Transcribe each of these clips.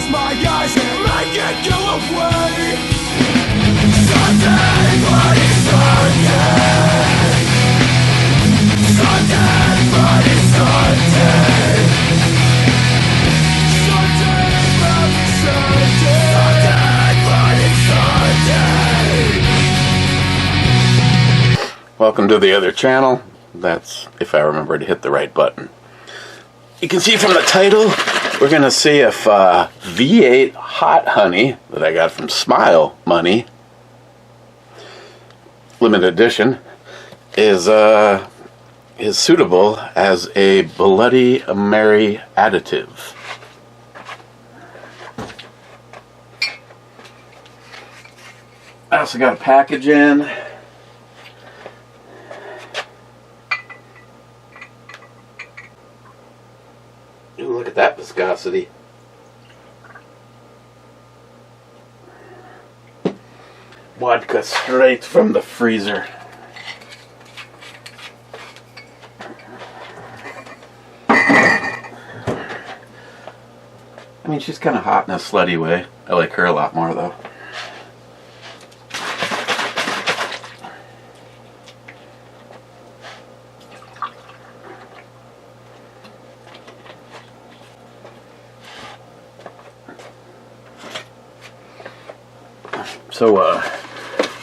close my eyes and make it go away. Sunday, bloody Sunday. Sunday, bloody Sunday. Sunday, bloody Sunday. Sunday, bloody Sunday. Welcome to the other channel. That's if I remember to hit the right button. You can see from the title, we're going to see if V8 Hot Honey that I got from Smile Money, limited edition, is suitable as a Bloody Mary additive. I also got a package in. Ooh, look at that viscosity. Vodka straight from the freezer. I mean, she's kind of hot in a slutty way. I like her a lot more, though. So,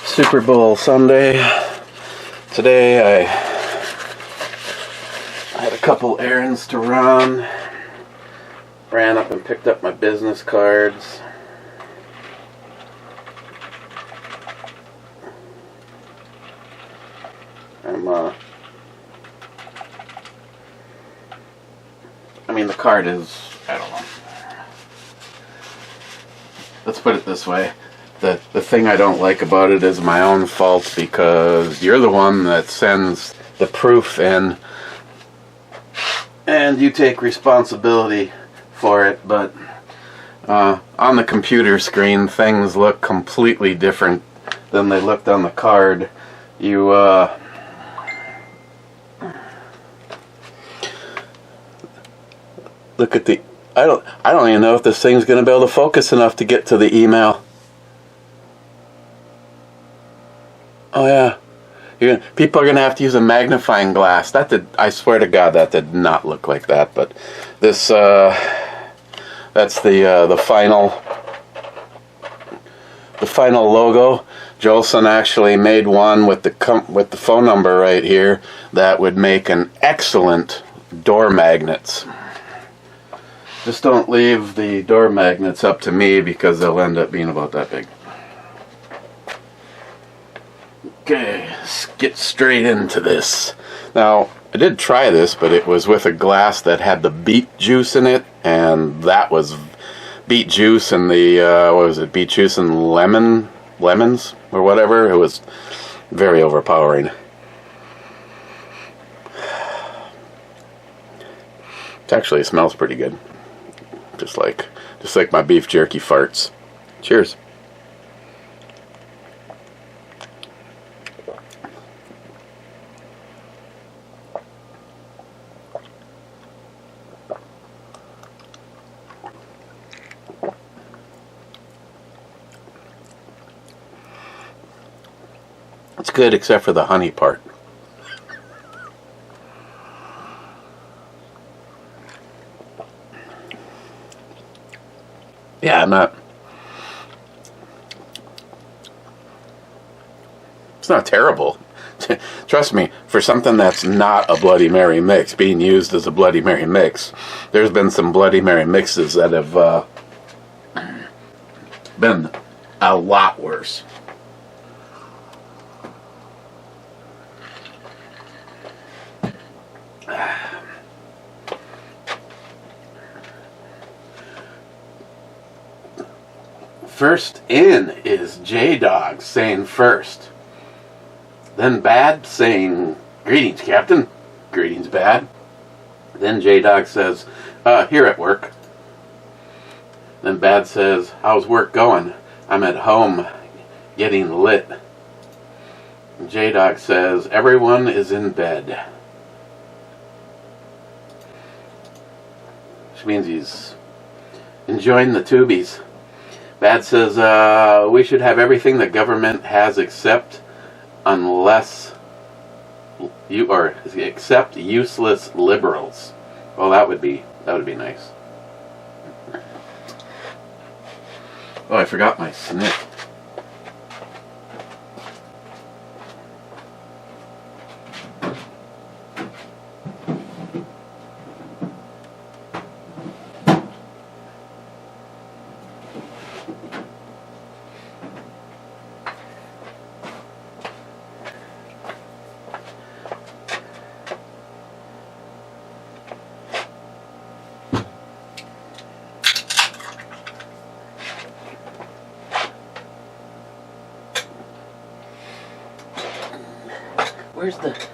Super Bowl Sunday. Today I had a couple errands to run. Ran up and picked up my business cards. I mean, the card is, I don't know. Let's put it this way. The thing I don't like about it is my own fault, because you're the one that sends the proof in and you take responsibility for it, but on the computer screen things look completely different than they looked on the card. You look at the I don't even know if this thing's going to be able to focus enough to get to the email. Oh yeah, people are going to have to use a magnifying glass. I swear to God, that did not look like that. But this, that's the final logo. Jolson actually made one with the phone number right here that would make an excellent door magnets. Just don't leave the door magnets up to me, because they'll end up being about that big. Okay, let's get straight into this. Now, I did try this, but it was with a glass that had the beet juice in it, and that was beet juice and the, what was it, beet juice and lemons, or whatever. It was very overpowering. It actually smells pretty good. Just like my beef jerky farts. Cheers. It's good except for the honey part. Yeah, it's not terrible. Trust me, for something that's not a Bloody Mary mix, being used as a Bloody Mary mix, there's been some Bloody Mary mixes that have been a lot worse. First in is J-Dog saying first. Then Bad saying, "Greetings, Captain." Greetings, Bad. Then J-Dog says, "Here at work." Then Bad says, "How's work going?" "I'm at home getting lit." And J-Dog says, "Everyone is in bed." Which means enjoying the tubies. Bad says, we should have everything the government has except except useless liberals. Well, that would be nice. Oh, I forgot my snip.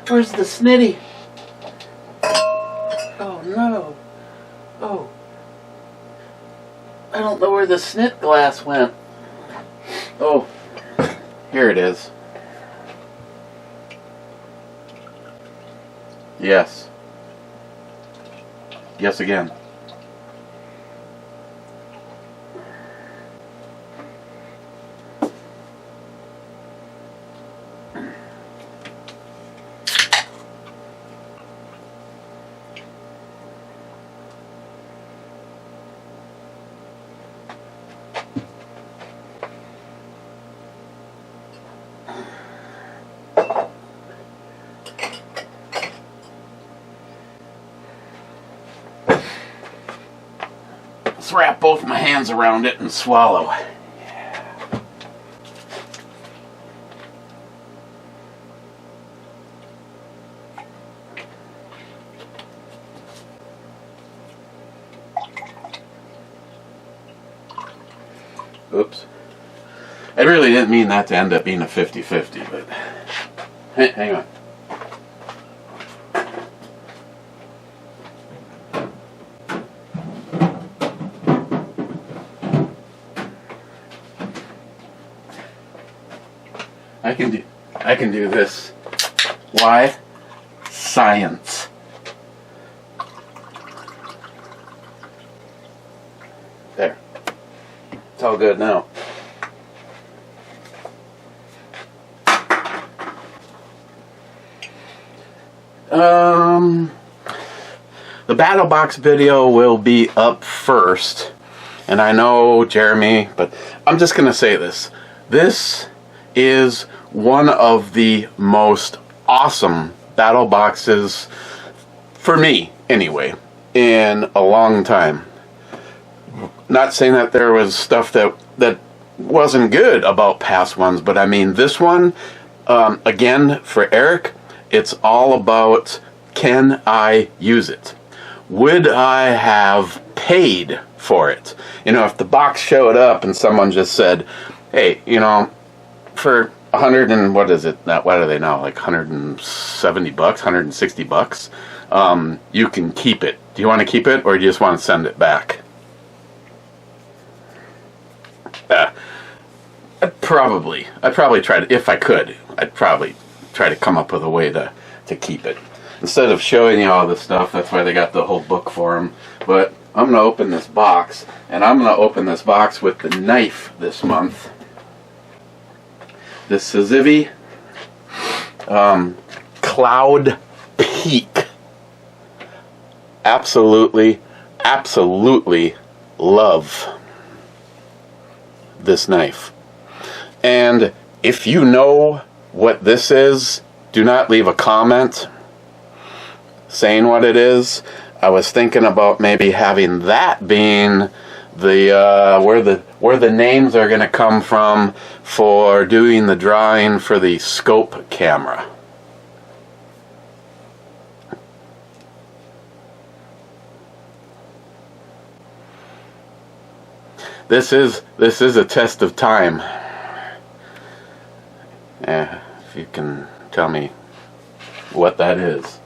Where's the snitty? Oh no. Oh. I don't know where the snit glass went. Oh. Here it is. Yes. Yes again. Let's wrap both my hands around it and swallow. Oops. I really didn't mean that to end up being a 50-50, but hang on. I can do this. Why? Science. There. It's all good now. The battle box video will be up first, and I know Jeremy, but I'm just gonna say this. This is one of the most awesome battle boxes, for me anyway, in a long time. Not saying that there was stuff that wasn't good about past ones, but I mean this one, again, for Eric, it's all about, can I use it? Would I have paid for it? You know, if the box showed up and someone just said, hey, you know, for 100 and what is it? What are they now? Like 170 bucks, 160 bucks. You can keep it. Do you want to keep it, or do you just want to send it back? I'd probably try to, if I could, I'd probably try to come up with a way to keep it. Instead of showing you all this stuff, that's why they got the whole book for them. But I'm going to open this box, and I'm going to open this box with the knife this month. This Sizivi Cloud Peak. Absolutely love this knife. And if you know what this is, do not leave a comment saying what it is. I was thinking about maybe having that being the where the names are going to come from for doing the drawing for the scope camera. This is a test of time. If you can tell me what that is.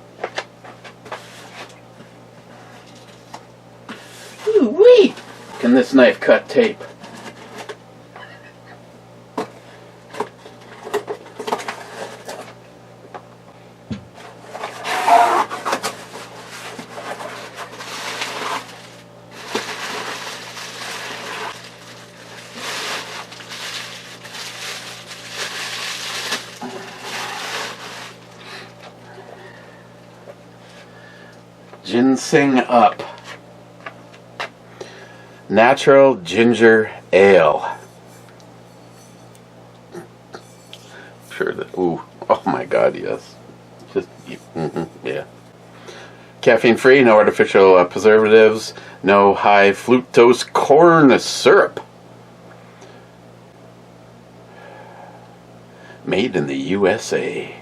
Ooh-wee! Can this knife cut tape? Ginseng Up Natural Ginger Ale. Sure that, ooh, oh my God, yes. Just, yeah. Caffeine free, no artificial preservatives, no high fructose corn syrup. Made in the USA.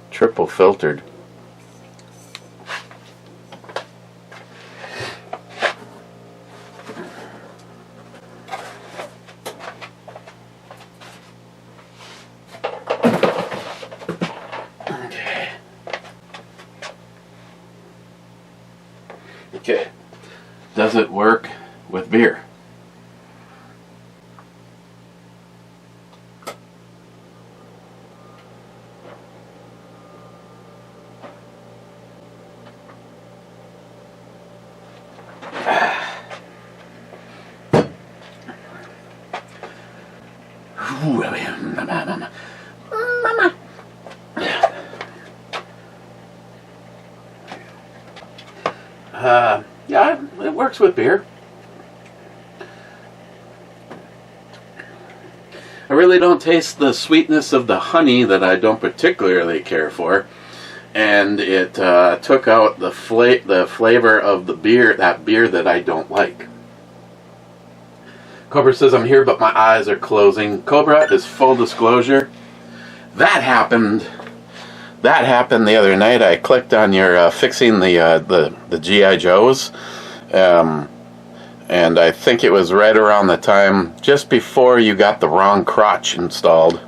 Triple filtered. Okay. Does it work with beer? Yeah, it works with beer. I really don't taste the sweetness of the honey that I don't particularly care for, and it took out the flavor of the beer, that beer that I don't like. Cobra says, I'm here, but my eyes are closing. Cobra is full disclosure. That happened the other night. I clicked on your fixing the G.I. Joes, and I think it was right around the time just before you got the wrong crotch installed.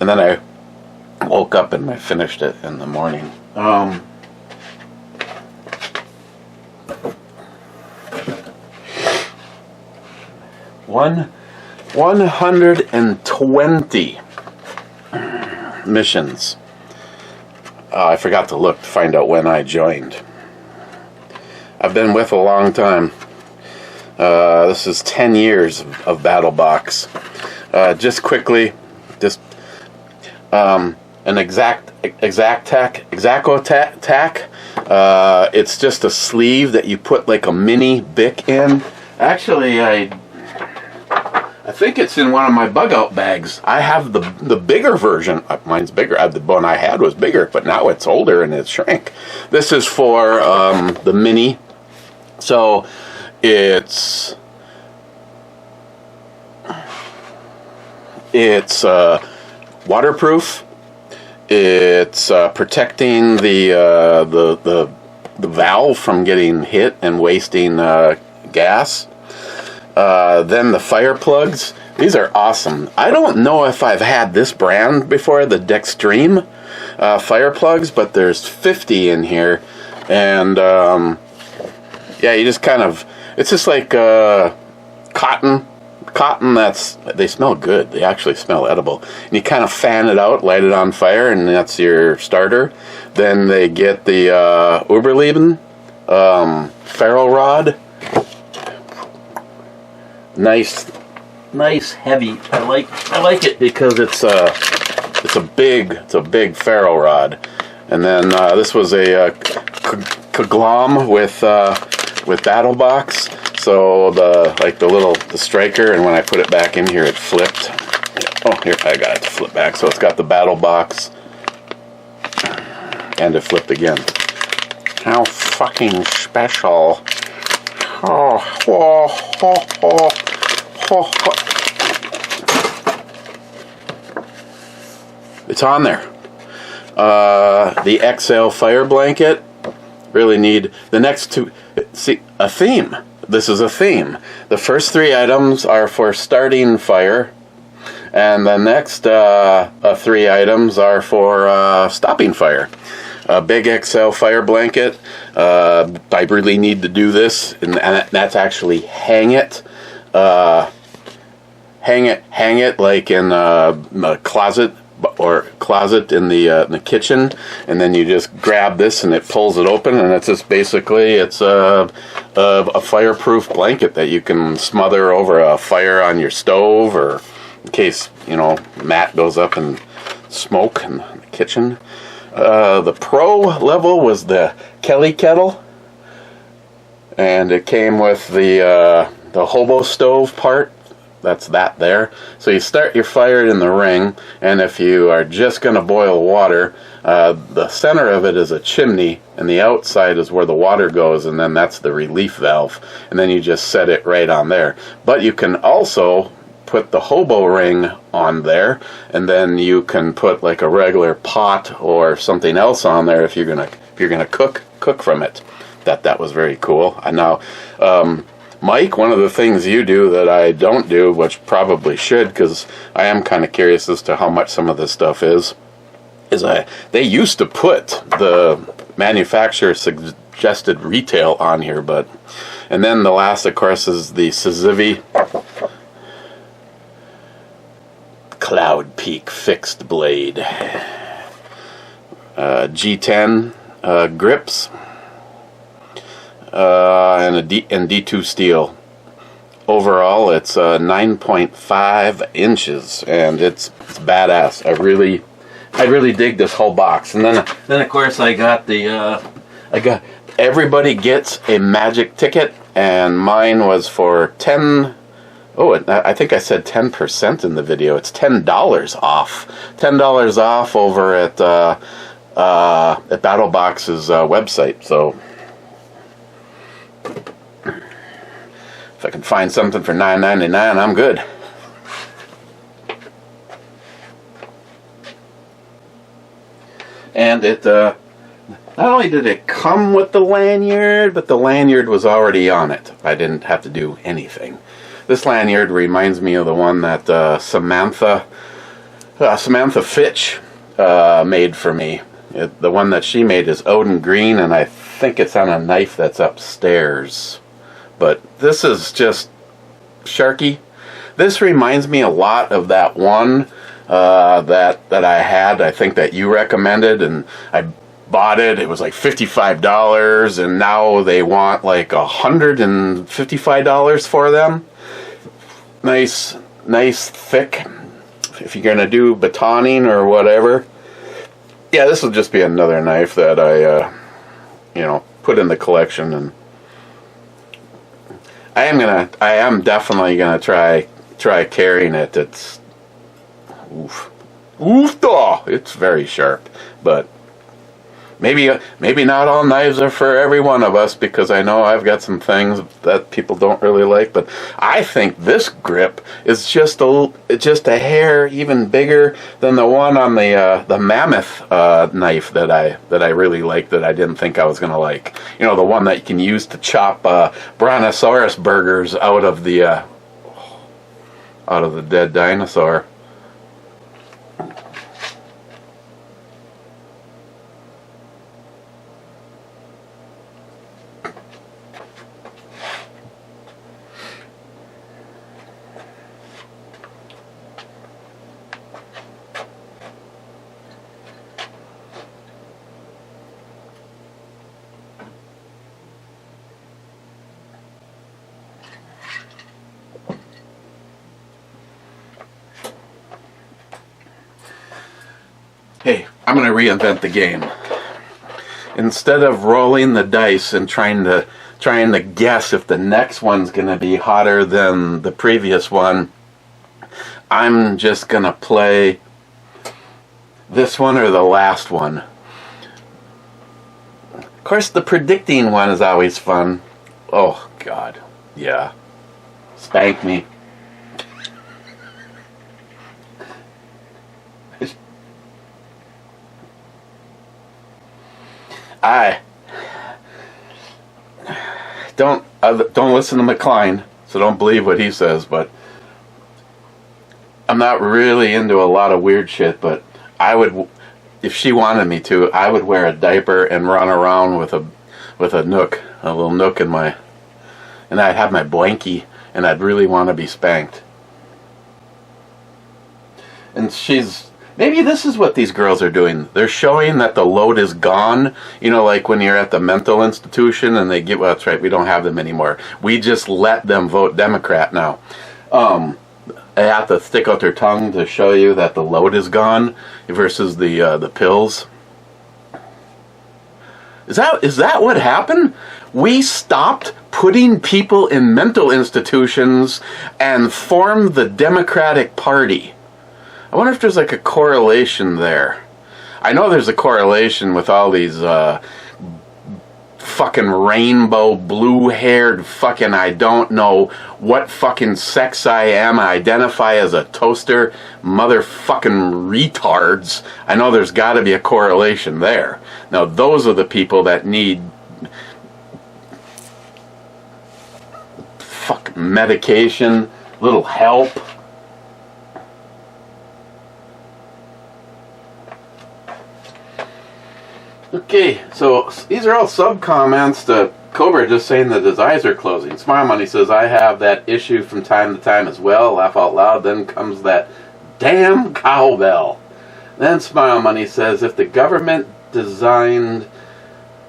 And then I woke up and I finished it in the morning. 120 missions. I forgot to look to find out when I joined. I've been with a long time. This is 10 years of BattleBox. Just quickly, an Exaco-Tac. It's just a sleeve that you put like a mini Bic in. Actually, I think it's in one of my bug out bags. I have the bigger version. Mine's bigger. The one I had was bigger, but now it's older and it's shrank. This is for the mini. So it's waterproof. It's protecting the valve from getting hit and wasting gas. Then the fire plugs. These are awesome. I don't know if I've had this brand before, the Dextreme fire plugs, but there's 50 in here. And yeah, you just kind of, it's just like cotton they smell good. They actually smell edible. And you kind of fan it out, light it on fire, and that's your starter. Then they get the Uberleben ferro rod. Nice heavy. I like it because it's a big ferro rod. And then this was a Kaglom with BattleBox. So the striker, and when I put it back in here, it flipped. Oh, here I got it to flip back. So it's got the BattleBox, and it flipped again. How fucking special! It's on there. The XL fire blanket. Really need the next two. See, a theme. This is a theme. The first 3 items are for starting fire, and the next 3 items are for stopping fire. A big XL fire blanket. I really need to do this, and that's actually hang it. Hang it like in a closet in the kitchen, and then you just grab this and it pulls it open, and it's just basically a fireproof blanket that you can smother over a fire on your stove, or in case, you know, Matt goes up and smoke in the kitchen. The pro level was the Kelly kettle, and it came with the hobo stove part. That's that there. So you start your fire in the ring, and if you are just going to boil water, the center of it is a chimney, and the outside is where the water goes, and then that's the relief valve, and then you just set it right on there. But you can also put the hobo ring on there, and then you can put like a regular pot or something else on there if you're gonna cook from it. That was very cool. And now, Mike, one of the things you do that I don't do, which probably should, because I am kind of curious as to how much some of this stuff is they used to put the manufacturer suggested retail on here, and then the last, of course, is the Suzuki Cloud Peak fixed blade, G10 grips, and D2 steel. Overall, it's 9.5 inches, and it's badass. I really dig this whole box. And then of course I got everybody gets a magic ticket, and mine was for 10. Oh, I think I said 10% in the video. It's $10 off. $10 off over at BattleBox's website. So if I can find something for $9.99, I'm good. And it not only did it come with the lanyard, but the lanyard was already on it. I didn't have to do anything. This lanyard reminds me of the one that Samantha Fitch made for me. The one that she made is Odin Green, and I think it's on a knife that's upstairs. But this is just Sharky. This reminds me a lot of that one that I had. I think that you recommended, and I bought it. It was like $55, and now they want like $155 for them. Nice thick, if you're gonna do batoning or whatever. Yeah, this will just be another knife that I put in the collection, and I am definitely gonna try carrying it. It's it's very sharp, but maybe not all knives are for every one of us, because I know I've got some things that people don't really like, but I think this grip is just a hair even bigger than the one on the Mammoth knife that I really like, that I didn't think I was gonna like. You know, the one that you can use to chop brontosaurus burgers out of the dead dinosaur. Hey, I'm going to reinvent the game. Instead of rolling the dice and trying to guess if the next one's going to be hotter than the previous one, I'm just going to play this one or the last one. Of course, the predicting one is always fun. Oh, God. Yeah. Spank me. I don't listen to McLean, so don't believe what he says, but I'm not really into a lot of weird shit, but I would, if she wanted me to, I would wear a diaper and run around with a nook, a little nook in my, and I'd have my blankie, and I'd really want to be spanked. And maybe this is what these girls are doing. They're showing that the load is gone. You know, like when you're at the mental institution and they get, well, that's right, we don't have them anymore. We just let them vote Democrat now. have to stick out their tongue to show you that the load is gone versus the pills. Is that what happened? We stopped putting people in mental institutions and formed the Democratic Party. I wonder if there's like a correlation there. I know there's a correlation with all these fucking rainbow blue-haired fucking I don't know what fucking sex I am, I identify as a toaster motherfucking retards. I know there's got to be a correlation there. Now those are the people that need medication, little help. Okay, so these are all sub-comments to Cobra just saying that his eyes are closing. Smile Money says, I have that issue from time to time as well. Laugh out loud. Then comes that damn cowbell. Then Smile Money says, if the government designed,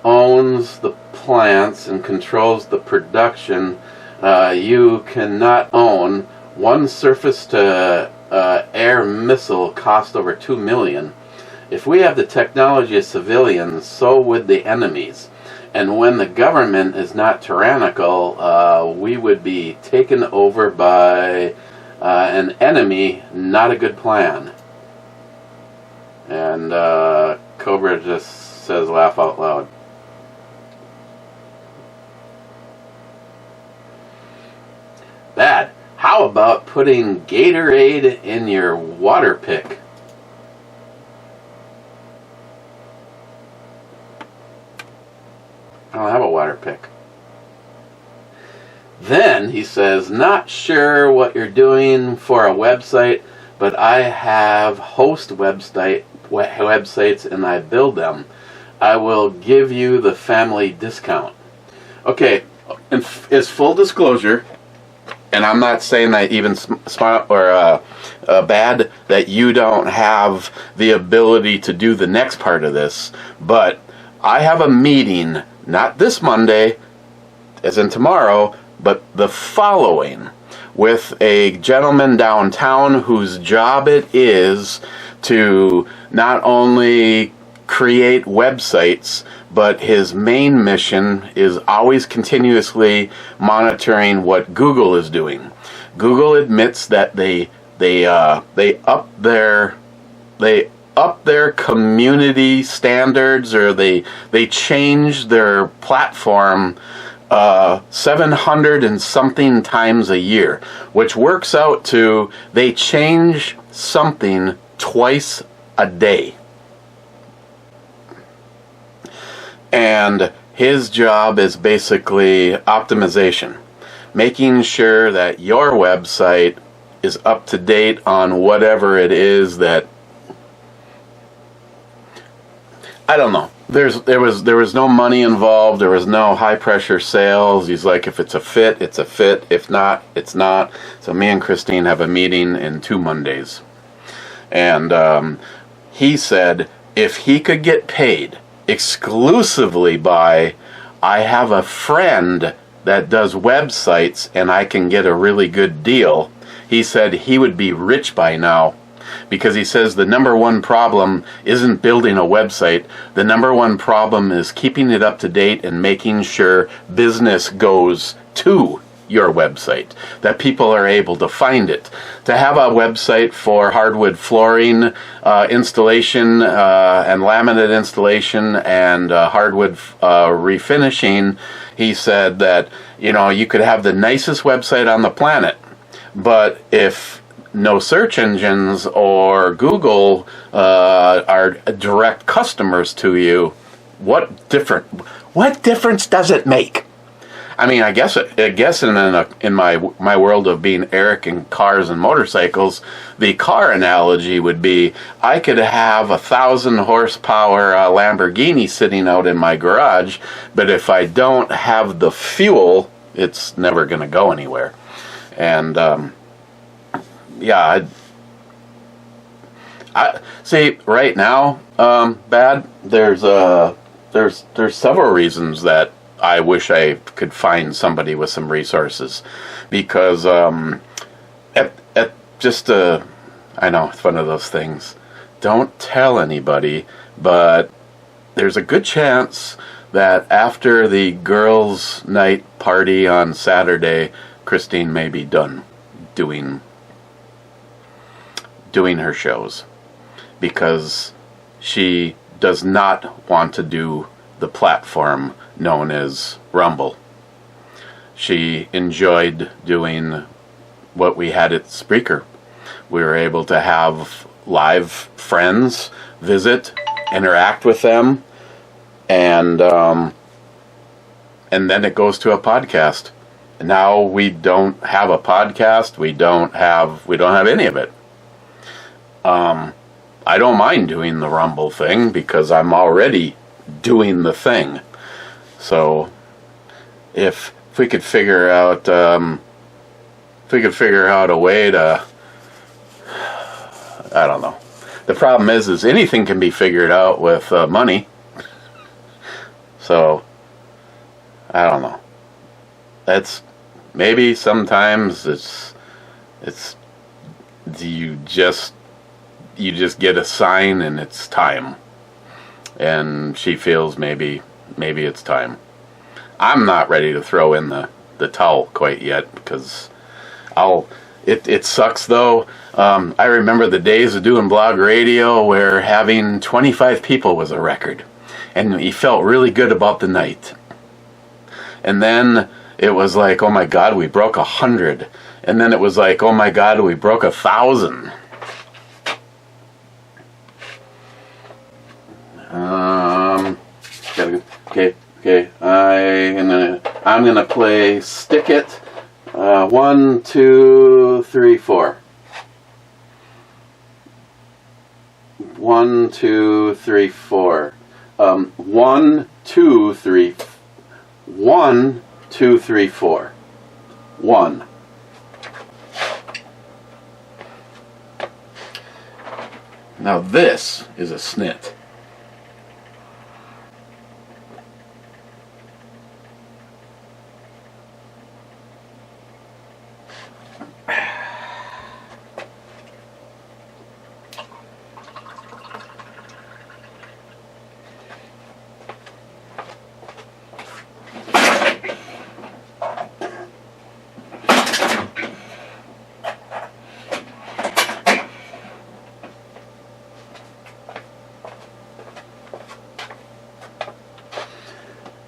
owns the plants and controls the production, you cannot own one surface-to-air missile cost over $2 million. If we have the technology of civilians, so would the enemies. And when the government is not tyrannical, we would be taken over by an enemy, not a good plan. And Cobra just says, laugh out loud. Bad. How about putting Gatorade in your water pick? I don't have a water pick. Then he says, not sure what you're doing for a website, but I have host websites and I build them. I will give you the family discount. Okay, it's full disclosure, and I'm not saying that even smart or bad that you don't have the ability to do the next part of this, but I have a meeting. Not this Monday, as in tomorrow, but the following, with a gentleman downtown whose job it is to not only create websites, but his main mission is always continuously monitoring what Google is doing. Google admits that they up their community standards, or they change their platform 700 and something times a year, which works out to they change something twice a day. And his job is basically optimization, making sure that your website is up to date on whatever it is that, I don't know. There was no money involved. There was no high pressure sales. He's like, if it's a fit, it's a fit. If not, it's not. So me and Christine have a meeting in 2 Mondays, and he said if he could get paid exclusively by, I have a friend that does websites and I can get a really good deal. He said he would be rich by now. Because he says the number one problem isn't building a website. The number one problem is keeping it up to date and making sure business goes to your website, that people are able to find it. To have a website for hardwood flooring installation and laminate installation and hardwood refinishing, he said that, you could have the nicest website on the planet, but if no search engines or Google are direct customers to you, what difference does it make? I mean, I guess in my world of being Eric and cars and motorcycles, the car analogy would be, I could have 1,000 horsepower Lamborghini sitting out in my garage, but if I don't have the fuel, it's never going to go anywhere. And yeah, I see. Right now, bad. There's several reasons that I wish I could find somebody with some resources, because at just I know it's one of those things. Don't tell anybody, but there's a good chance that after the girls' night party on Saturday, Christine may be done doing her shows, because she does not want to do the platform known as Rumble. She enjoyed doing what we had at Spreaker. We were able to have live friends visit, interact with them, and then it goes to a podcast. Now we don't have a podcast. We don't have any of it. I don't mind doing the Rumble thing because I'm already doing the thing. So if we could figure out a way to, I don't know. The problem is anything can be figured out with money. So I don't know. That's maybe sometimes it's you just get a sign and it's time, and she feels maybe it's time. I'm not ready to throw in the towel quite yet, because it sucks though. I remember the days of doing blog radio where having 25 people was a record, and you felt really good about the night. And then it was like, oh my God, we broke 100. And then it was like, oh my God, we broke 1,000. Okay. I'm gonna play Stick It. 1, 2, 3, 4. 1, 2, 3, 4. 1, 2, 3. 1, 2, 3, 4. 1. Now this is a snit.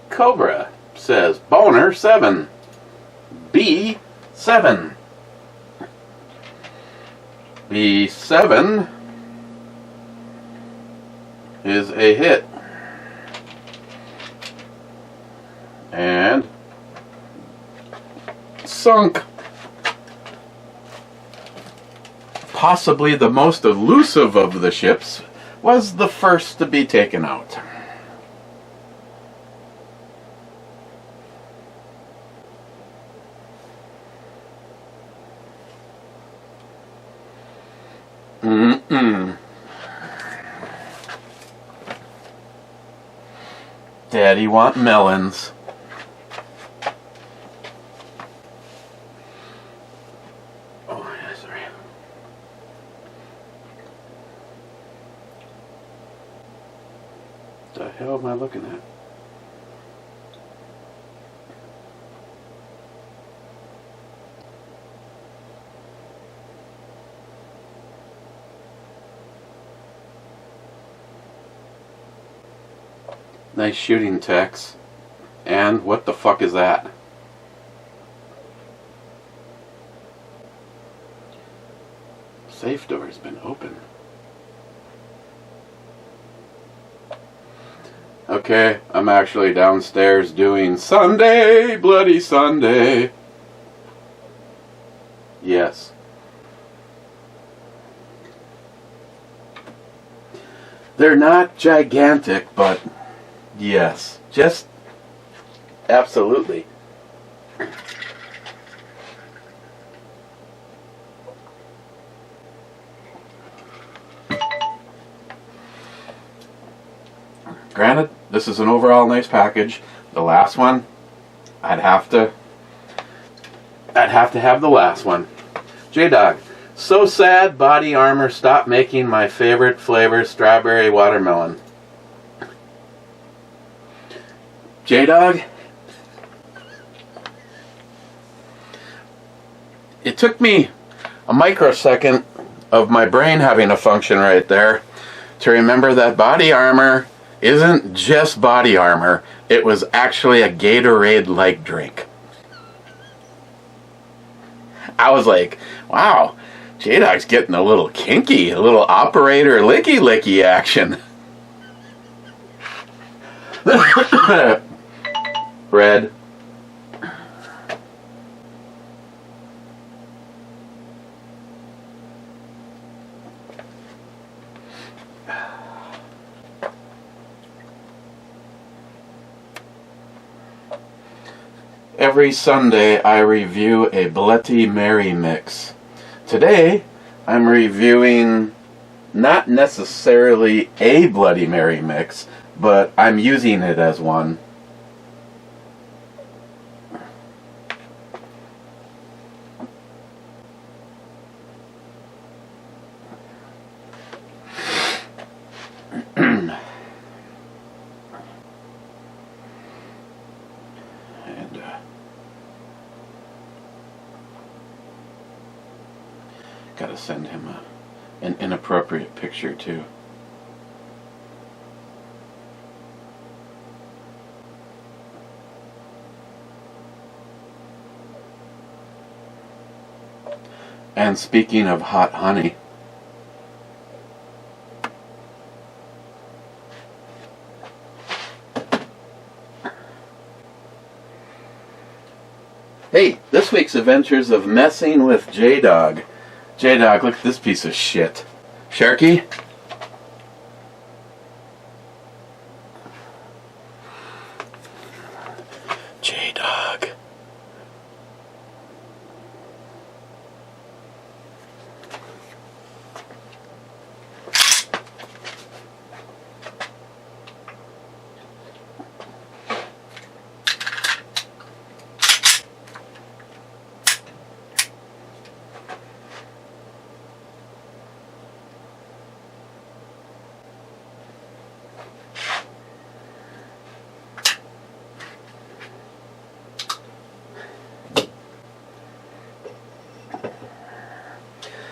Cobra says boner 7. B7. B7 is a hit. And sunk. Possibly the most elusive of the ships was the first to be taken out. Daddy want melons. Oh, yeah, sorry. The hell am I looking at? Nice shooting, Tex. And what the fuck is that? Safe door has been open. Okay, I'm actually downstairs doing Sunday, Bloody Sunday. Yes. They're not gigantic, but yes, just absolutely. Granted, this is an overall nice package. The last one, I'd have to have the last one. J-Dog So sad, body armor stopped making my favorite flavor, strawberry watermelon. J-Dog? It took me a microsecond of my brain having a function right there to remember that body armor isn't just body armor. It was actually a Gatorade-like drink. I was like, wow, J-Dog's getting a little kinky, a little operator licky-licky action. Red. Every Sunday I review a Bloody Mary mix. Today I'm reviewing not necessarily a Bloody Mary mix, but I'm using it as one. Gotta send him an inappropriate picture too. And speaking of hot honey, hey, this week's adventures of messing with J-Dog. J-Dog, look at this piece of shit. Sharky? J-Dog.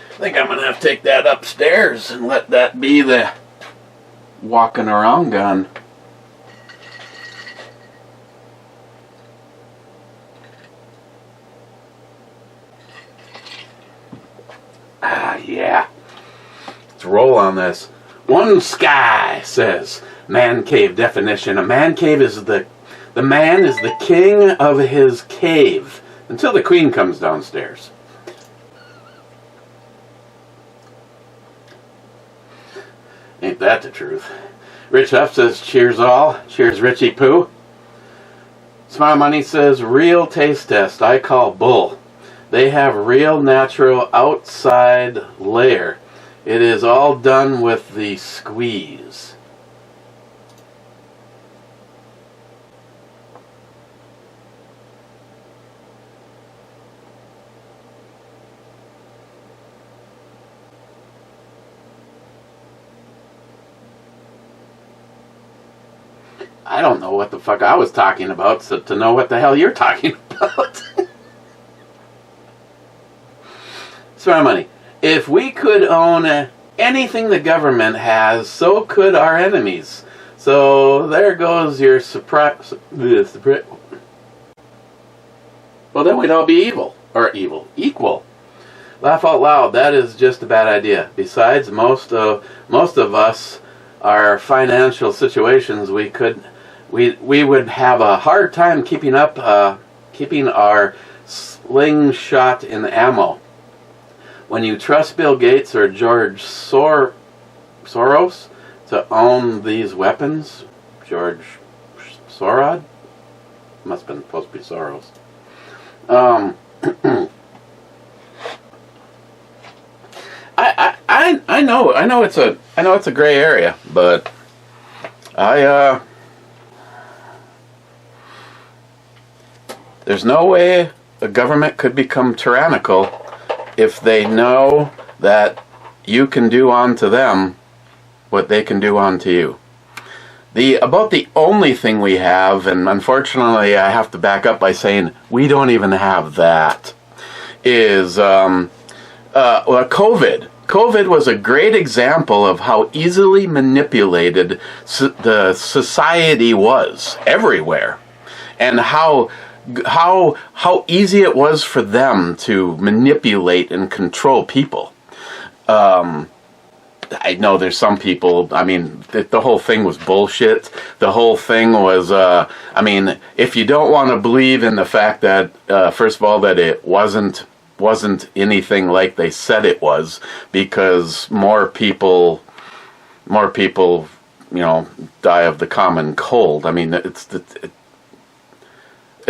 I think I'm going to have to take that upstairs and let that be the walking around gun. Yeah. Let's roll on this. One Sky says, man cave definition. A man cave is the man is the king of his cave until the queen comes downstairs. Ain't that the truth? Rich Huff says, cheers all. Cheers, Richie Poo. Smile Money says, real taste test. I call bull. They have real natural outside layer. It is all done with the squeeze. I don't know what the fuck I was talking about, so to know what the hell you're talking about. Smart Money. If we could own anything the government has, so could our enemies. So there goes your surprise. Well, then we'd all be evil. Or equal. Laugh out loud. That is just a bad idea. Besides, most of us, our financial situations, we would have a hard time keeping our slingshot in ammo. When you trust Bill Gates or George Soros to own these weapons, George Sorod? Must have been supposed to be Soros. I know it's a gray area, but there's no way the government could become tyrannical if they know that you can do unto them what they can do unto you. About the only thing we have, and unfortunately I have to back up by saying we don't even have that, is COVID. COVID was a great example of how easily manipulated the society was everywhere, and how easy it was for them to manipulate and control people. I know there's some people, I mean, the whole thing was bullshit. The whole thing was, I mean, if you don't want to believe in the fact that, first of all, that it wasn't anything like they said it was, because more people, you know, die of the common cold. I mean, it's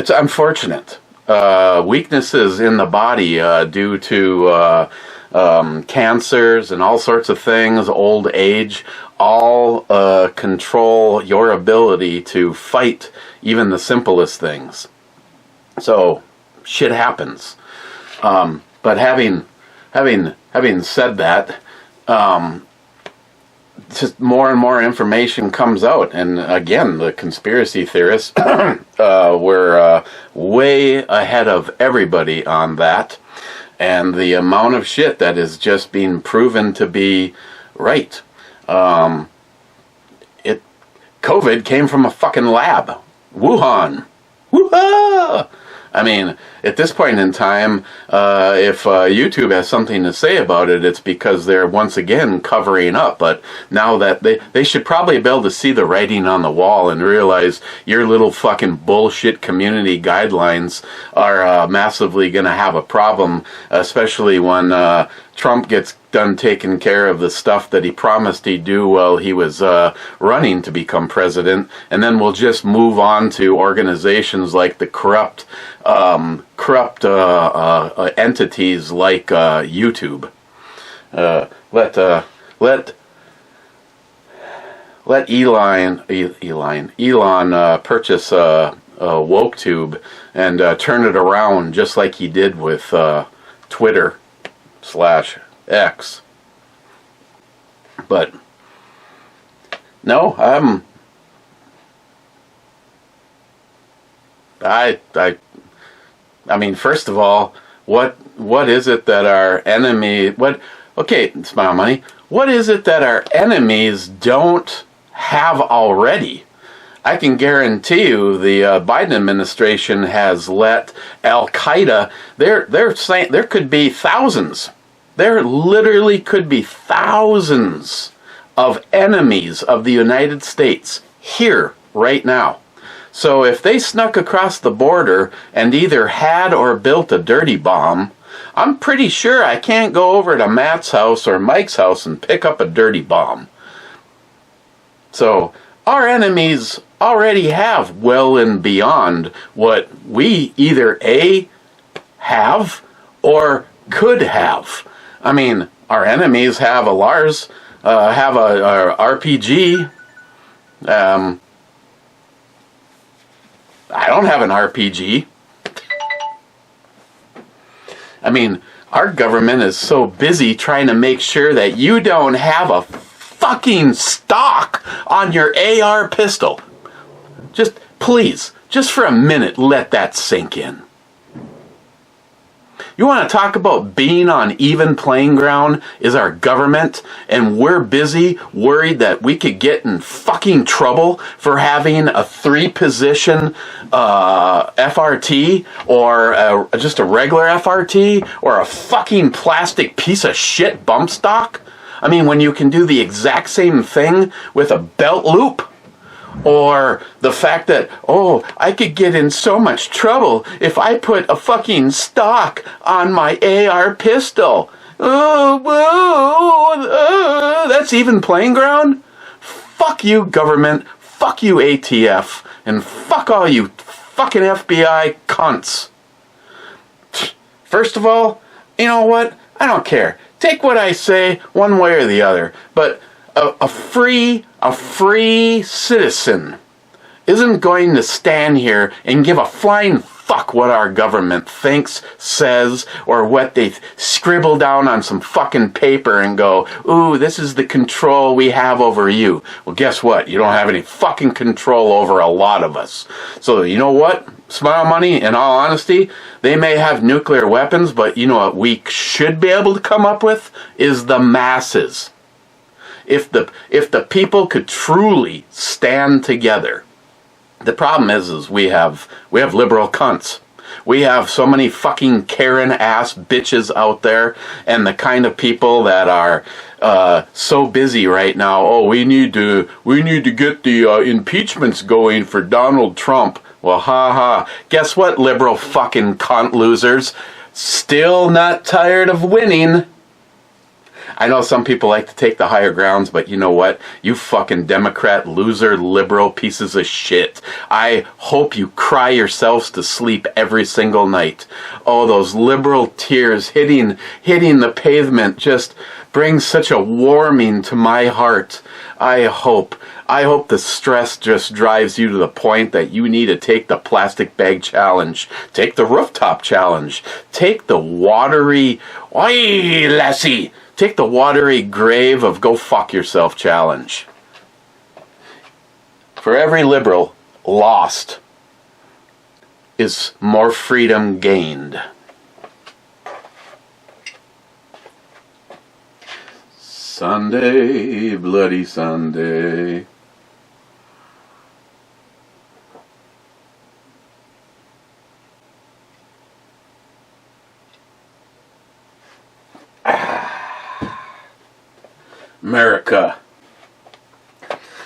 unfortunate. Weaknesses in the body due to cancers and all sorts of things, old age, all control your ability to fight even the simplest things. So shit happens. But having said that, just more and more information comes out, and again, the conspiracy theorists were way ahead of everybody on that, and the amount of shit that is just being proven to be right. COVID came from a fucking lab, Wuhan. Woo-ha! I mean, at this point in time, if YouTube has something to say about it, it's because they're once again covering up. But now that they should probably be able to see the writing on the wall and realize your little fucking bullshit community guidelines are massively going to have a problem, especially when Trump gets done taking care of the stuff that he promised he'd do while he was running to become president, and then we'll just move on to organizations like the corrupt entities like YouTube. Let Elon purchase WokeTube and turn it around just like he did with Twitter/X. But no, I mean, first of all, what is it that our enemy, Smile Money, what is it that our enemies don't have already? I can guarantee you the Biden administration has let Al-Qaeda, they're saying there could be thousands. There literally could be thousands of enemies of the United States here right now. So if they snuck across the border and either had or built a dirty bomb, I'm pretty sure I can't go over to Matt's house or Mike's house and pick up a dirty bomb. So our enemies already have well and beyond what we either A, have or could have. I mean, our enemies have a Lars, have a RPG. I don't have an RPG. I mean, our government is so busy trying to make sure that you don't have a fucking stock on your AR pistol. Just, please, just for a minute, let that sink in. You want to talk about being on even playing ground is our government, and we're busy worried that we could get in fucking trouble for having a 3-position FRT or just a regular FRT or a fucking plastic piece of shit bump stock? I mean, when you can do the exact same thing with a belt loop? Or the fact that, I could get in so much trouble if I put a fucking stock on my AR pistol. That's even playing ground? Fuck you, government. Fuck you, ATF. And fuck all you fucking FBI cunts. First of all, you know what? I don't care. Take what I say one way or the other. But a free citizen isn't going to stand here and give a flying fuck what our government thinks, says, or what they scribble down on some fucking paper and go, ooh, this is the control we have over you. Well, guess what? You don't have any fucking control over a lot of us. So, you know what? Smile Money, in all honesty, they may have nuclear weapons, but you know what we should be able to come up with is the masses. If the people could truly stand together. The problem is we have liberal cunts. We have so many fucking Karen ass bitches out there, and the kind of people that are so busy right now. Oh, we need to get the impeachments going for Donald Trump. Well, guess what, liberal fucking cunt losers? Still not tired of winning. I know some people like to take the higher grounds, but you know what? You fucking Democrat, loser, liberal pieces of shit. I hope you cry yourselves to sleep every single night. Oh, those liberal tears hitting the pavement just brings such a warming to my heart. I hope the stress just drives you to the point that you need to take the plastic bag challenge, take the rooftop challenge, take the watery, oi, lassie, take the watery grave of go fuck yourself challenge. For every liberal lost is more freedom gained. Sunday, bloody Sunday. America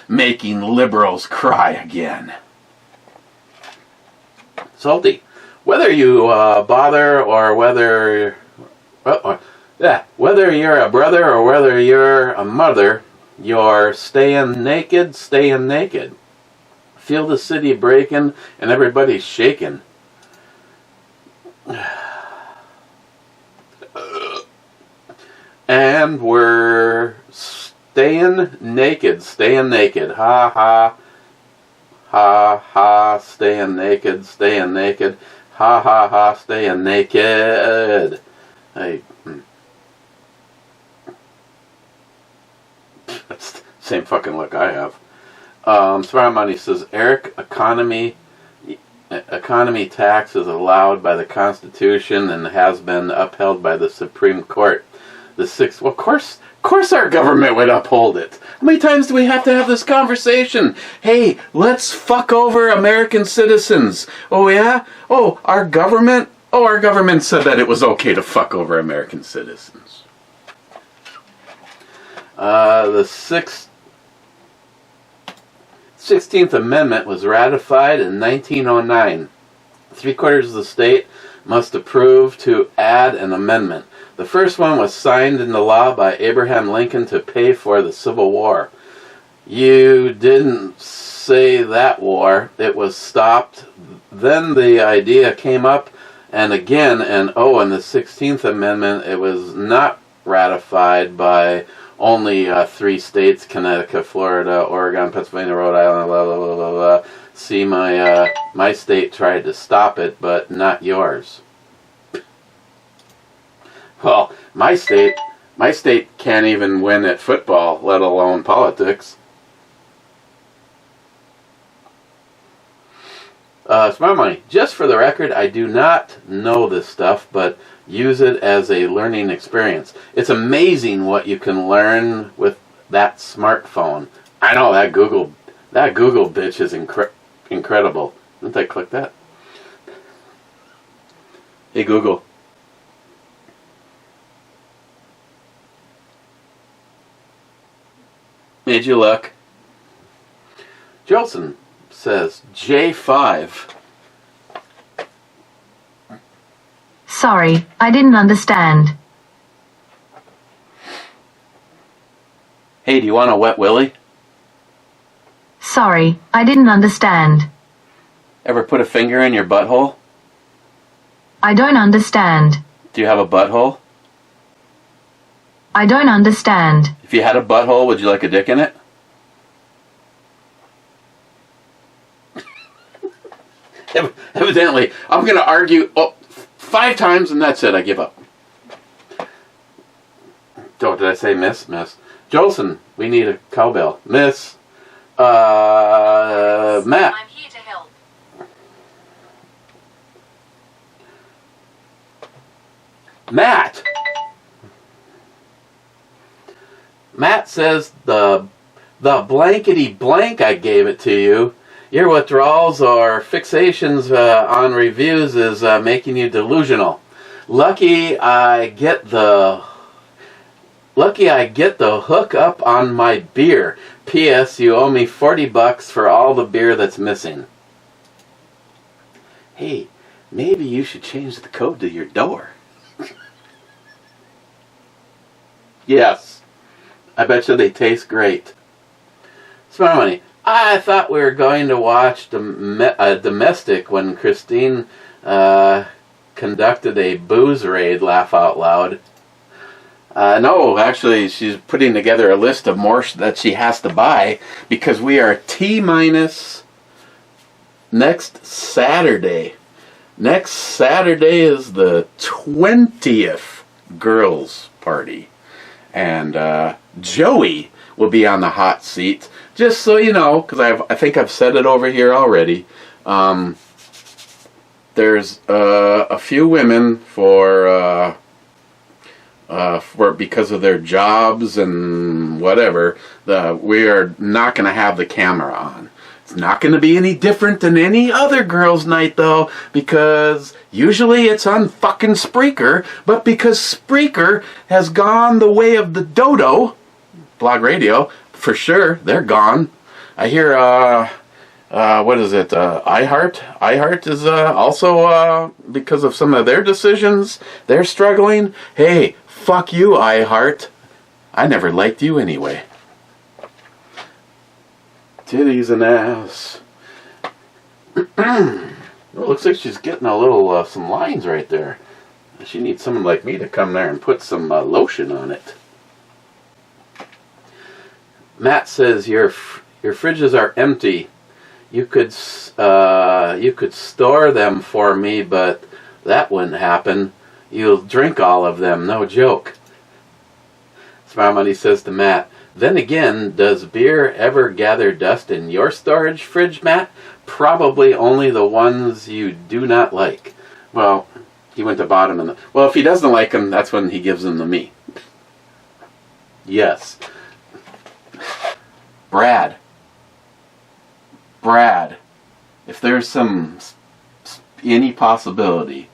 making liberals cry again. Salty. Whether you bother or whether you're a brother or whether you're a mother, you're staying naked. Feel the city breaking and everybody's shaking. And we're staying naked. Ha ha, staying naked. Ha ha, staying naked. That's the same fucking look I have. Smart Money says, Eric, economy tax is allowed by the Constitution and has been upheld by the Supreme Court. Well, of course our government would uphold it. How many times do we have to have this conversation? Hey, let's fuck over American citizens. Oh yeah? Oh, our government said that it was okay to fuck over American citizens. The 16th Amendment was ratified in 1909. 3/4 of the state must approve to add an amendment. The first one was signed into law by Abraham Lincoln to pay for the Civil War. You didn't say that war. It was stopped. Then the idea came up, and again, and the 16th Amendment, it was not ratified by only 3 states, Connecticut, Florida, Oregon, Pennsylvania, Rhode Island, blah, blah, blah, blah, blah. See, my state tried to stop it, but not yours. Well, my state can't even win at football, let alone politics. Smart Money. Just for the record, I do not know this stuff, but use it as a learning experience. It's amazing what you can learn with that smartphone. I know that Google bitch is incredible. Didn't I click that? Hey Google. Made you look. Jolson says J5. Sorry, I didn't understand. Hey, do you want a wet willy? Sorry, I didn't understand. Ever put a finger in your butthole? I don't understand. Do you have a butthole? I don't understand. If you had a butthole, would you like a dick in it? Evidently, I'm going to argue 5 times and that's it. I give up. Oh, did I say miss? Miss. Jolson, we need a cowbell. Miss. Matt. I'm here to help. Matt. Matt says the blankety blank I gave it to you. Your withdrawals or fixations on reviews is making you delusional. Lucky I get the hook up on my beer. P.S. You owe me $40 for all the beer that's missing. Hey, maybe you should change the code to your door. Yes. I bet you they taste great. Smart money. I thought we were going to watch Domestic when Christine conducted a booze raid, laugh out loud. No, actually, she's putting together a list of more that she has to buy because we are T-minus next Saturday. Next Saturday is the 20th girls' party. And Joey will be on the hot seat. Just so you know, because I think I've said it over here already. There's a few women for because of their jobs and whatever, we are not going to have the camera on. It's not going to be any different than any other girls' night, though, because usually it's on fucking Spreaker, but because Spreaker has gone the way of the dodo, Blog Radio, for sure, they're gone. I hear, what is it, iHeart? iHeart is also, because of some of their decisions, they're struggling. Hey, fuck you, iHeart. I never liked you anyway. Titties and ass. Well, looks like she's getting a little, some lines right there. She needs someone like me to come there and put some lotion on it. Matt says your fridges are empty. You could store them for me, but that wouldn't happen. You'll drink all of them, no joke. Smart Money says to Matt, then again, does beer ever gather dust in your storage fridge, Matt? Probably only the ones you do not like. Well, he went to bottom in the... Well, if he doesn't like them, that's when he gives them to me. Yes. Brad, if there's any possibility,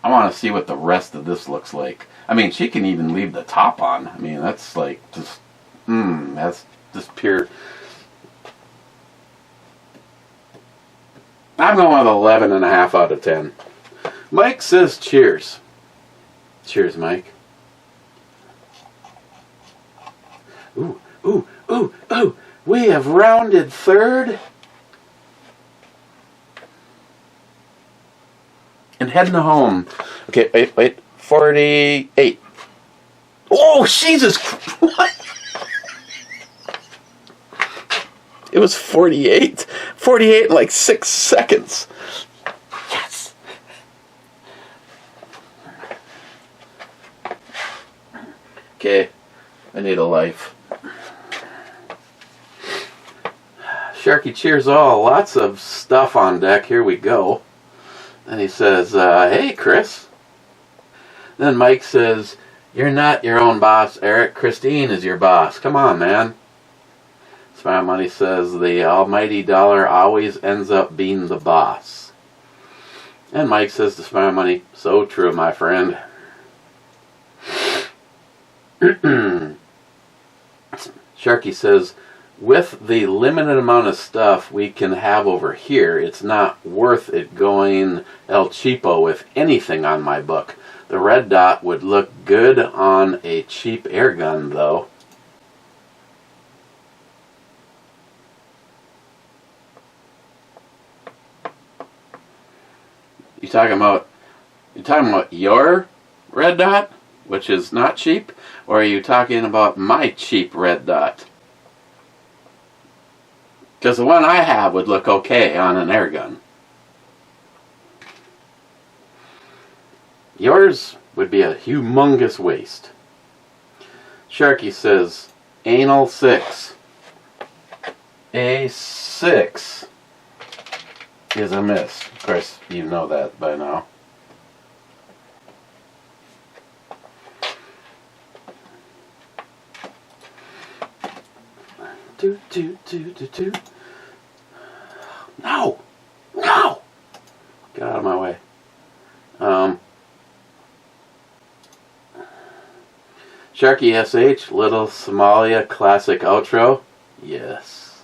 I want to see what the rest of this looks like. I mean, she can even leave the top on. I mean, that's like just, that's just pure. I'm going with 11.5 out of 10. Mike says cheers. Cheers, Mike. Ooh, ooh, ooh, ooh. We have rounded third. And heading home. Okay, wait. 48. Oh, Jesus. What? It was 48. 48 in like 6 seconds. Yes. Okay. I need a life. Sharky cheers all. Lots of stuff on deck. Here we go. And he says, hey, Chris. Then Mike says, you're not your own boss, Eric. Christine is your boss. Come on, man. Smart Money says, the almighty dollar always ends up being the boss. And Mike says to Smart Money, so true, my friend. Sharky says, with the limited amount of stuff we can have over here, it's not worth it going El Cheapo with anything on my book. The red dot would look good on a cheap air gun, though. You talking about your red dot, which is not cheap, or are you talking about my cheap red dot? Because the one I have would look okay on an air gun. Yours would be a humongous waste. Sharky says, anal 6. A 6 is a miss. Of course, you know that by now. Do. No! No! Get out of my way. Sharky SH, Little Somalia Classic Outro. Yes.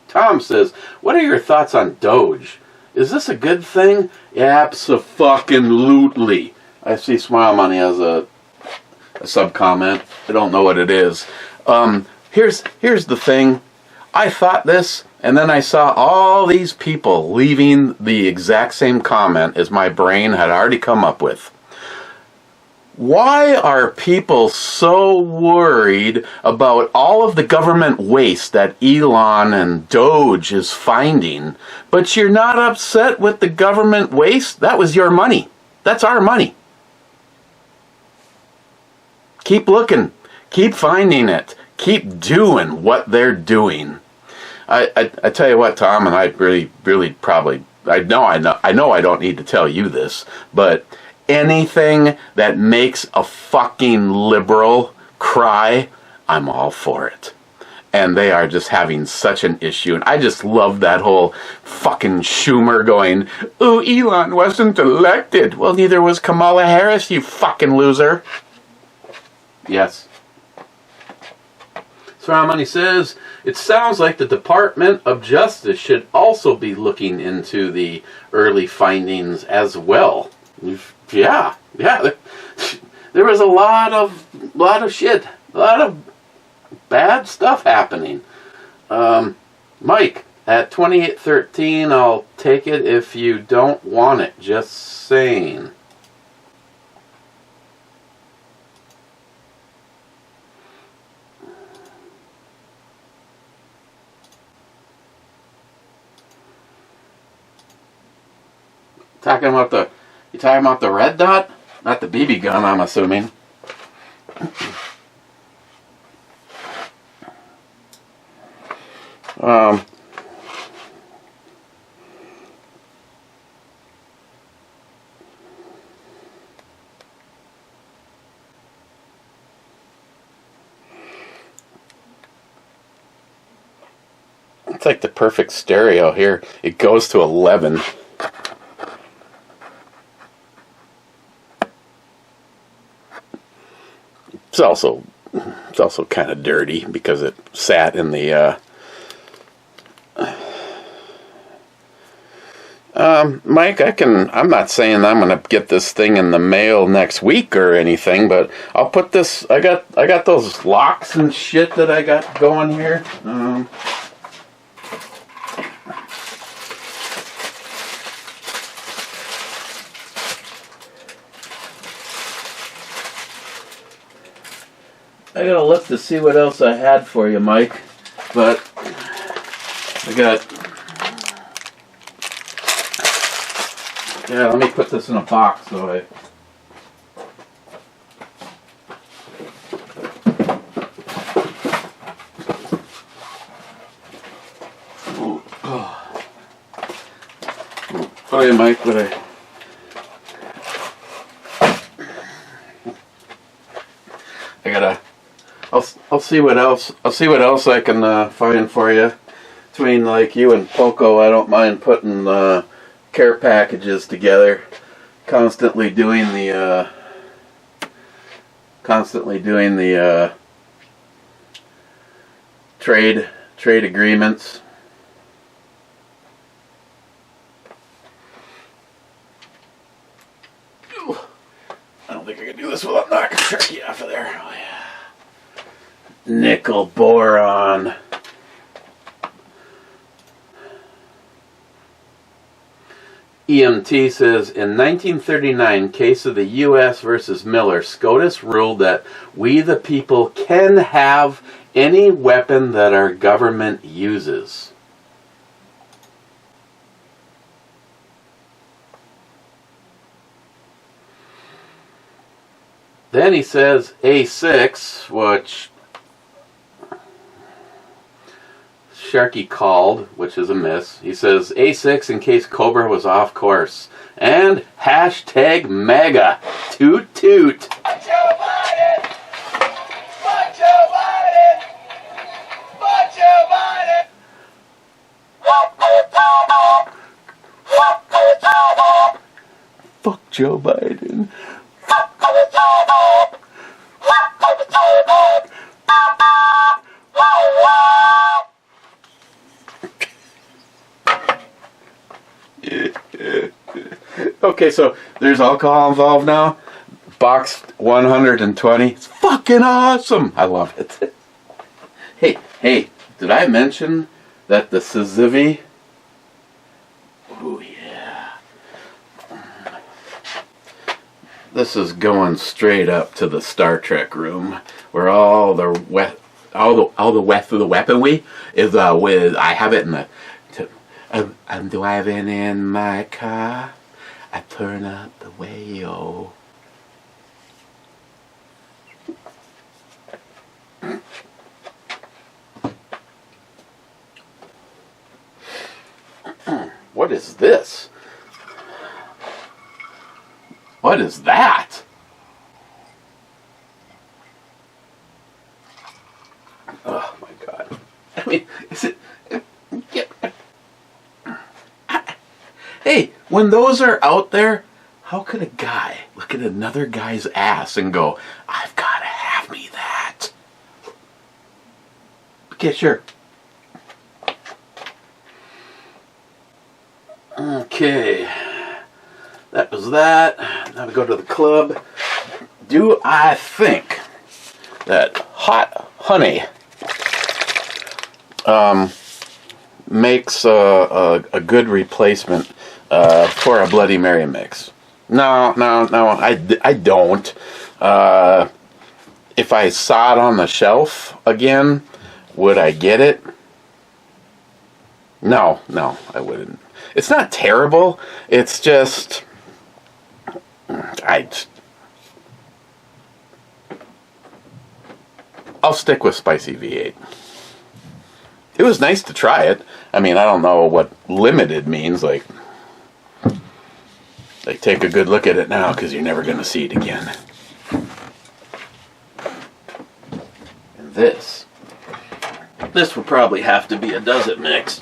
Tom says, what are your thoughts on Doge? Is this a good thing? Abso-fucking-lutely. I see Smile Money as a sub-comment. I don't know what it is. Here's the thing. I thought this, and then I saw all these people leaving the exact same comment as my brain had already come up with. Why are people so worried about all of the government waste that Elon and Doge is finding, but you're not upset with the government waste? That was your money. That's our money. Keep looking. Keep finding it. Keep doing what they're doing. I tell you what, Tom, and I really probably, I know I don't need to tell you this, but anything that makes a fucking liberal cry, I'm all for it. And they are just having such an issue. And I just love that whole fucking Schumer going, ooh, Elon wasn't elected. Well, neither was Kamala Harris, you fucking loser. Yes. Smile Money says, it sounds like the Department of Justice should also be looking into the early findings as well. Yeah. There was a lot of shit, a lot of bad stuff happening. Mike, at 2813, I'll take it if you don't want it. Just saying. You talking about the red dot? Not the BB gun, I'm assuming. It's like the perfect stereo here. It goes to 11. It's also kind of dirty because it sat in the Mike, I'm not saying I'm going to get this thing in the mail next week or anything, but I'll put this, I got those locks and shit that I got going here. I gotta look to see what else I had for you, Mike, but let me put this in a box so I... Oh yeah, Mike, but I'll see what else. I'll see what else I can find for you. Between like you and Poco, I don't mind putting care packages together. Constantly doing the trade agreements. I don't think I can do this without knocking Sharky off of there. Oh, yeah. Nickel boron. EMT says, in 1939, case of the U.S. versus Miller, SCOTUS ruled that we the people can have any weapon that our government uses. Then he says A6, which Sharky called, which is a miss. He says A6 in case Cobra was off course. And hashtag MAGA. Toot toot. Fuck Joe Biden! Fuck Joe Biden! Fuck Joe Biden! Fuck Joe Biden. Okay, so there's alcohol involved now. Box 120. It's fucking awesome. I love it. Hey, did I mention that the Sizivi? Oh yeah. This is going straight up to the Star Trek room where all the weaponry is with. I have it in the. I'm driving in my car. I turn up the radio. What is this? What is that? Oh my God. I mean, is it... Hey, when those are out there, how could a guy look at another guy's ass and go, I've got to have me that? Okay, sure. Okay. That was that. Now we go to the club. Do I think that hot honey makes a good replacement for a Bloody Mary mix? No, I don't. If I saw it on the shelf again, would I get it? No, I wouldn't. It's not terrible. It's just... I'll stick with Spicy V8. It was nice to try it. I mean, I don't know what limited means. Like take a good look at it now because you're never going to see it again. And this will probably have to be a does it mix.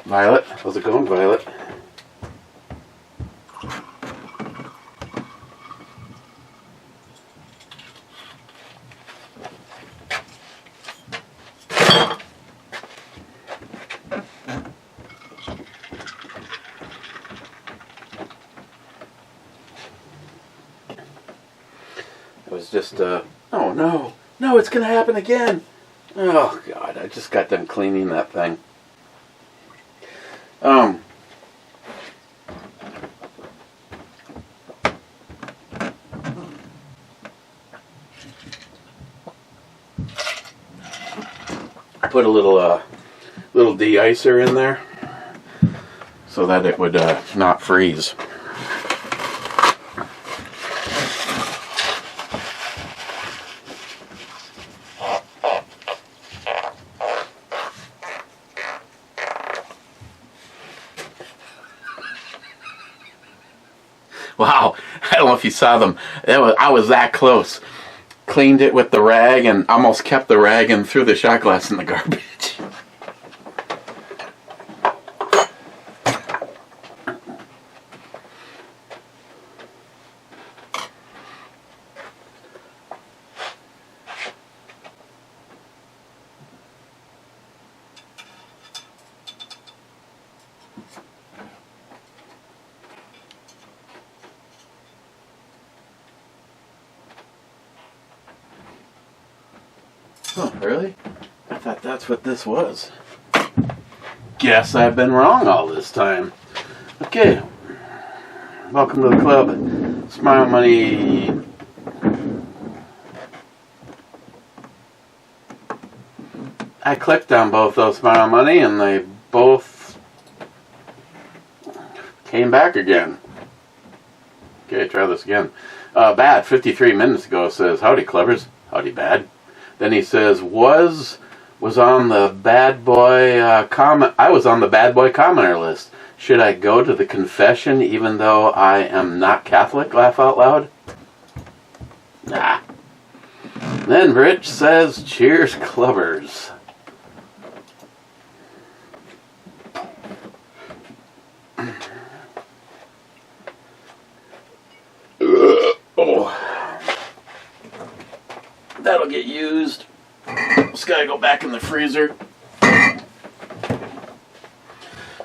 Violet, how's it going, Violet? It was just, oh no, it's gonna happen again. Oh God, I just got done cleaning that thing. I put a little de-icer in there so that it would not freeze. Wow, I don't know if you saw them. I was that close. Cleaned it with the rag and almost kept the rag and threw the shot glass in the garbage. Oh, really? I thought that's what this was. Guess I've been wrong all this time. Okay. Welcome to the club. Smile Money. I clicked on both those Smile Money and they both came back again. Okay, try this again. Bad, 53 minutes ago, says, howdy, Clevers. Howdy, Bad. Then he says, was on the bad boy comment. I was on the bad boy commenter list. Should I go to the confession even though I am not Catholic? Laugh out loud. Nah. Then Rich says, cheers, Clevers. Oh. That'll get used. Just gotta go back in the freezer.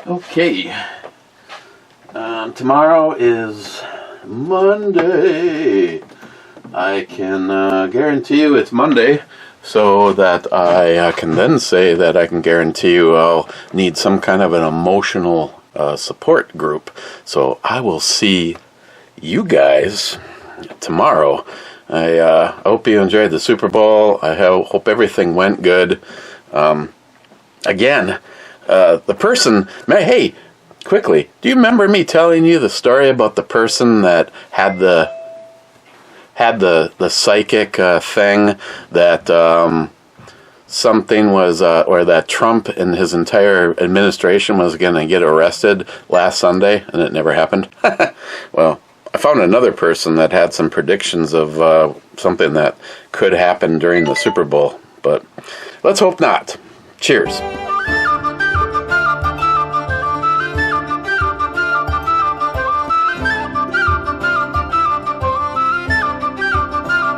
Okay. Tomorrow is Monday. I can guarantee you it's Monday, so that I can then say that I can guarantee you I'll need some kind of an emotional support group. So I will see you guys tomorrow. I hope you enjoyed the Super Bowl. I hope everything went good. Again, the person, hey, quickly, do you remember me telling you the story about the person that had the psychic thing that something was, or that Trump and his entire administration was going to get arrested last Sunday, and it never happened? Well, I found another person that had some predictions of something that could happen during the Super Bowl, but let's hope not. Cheers.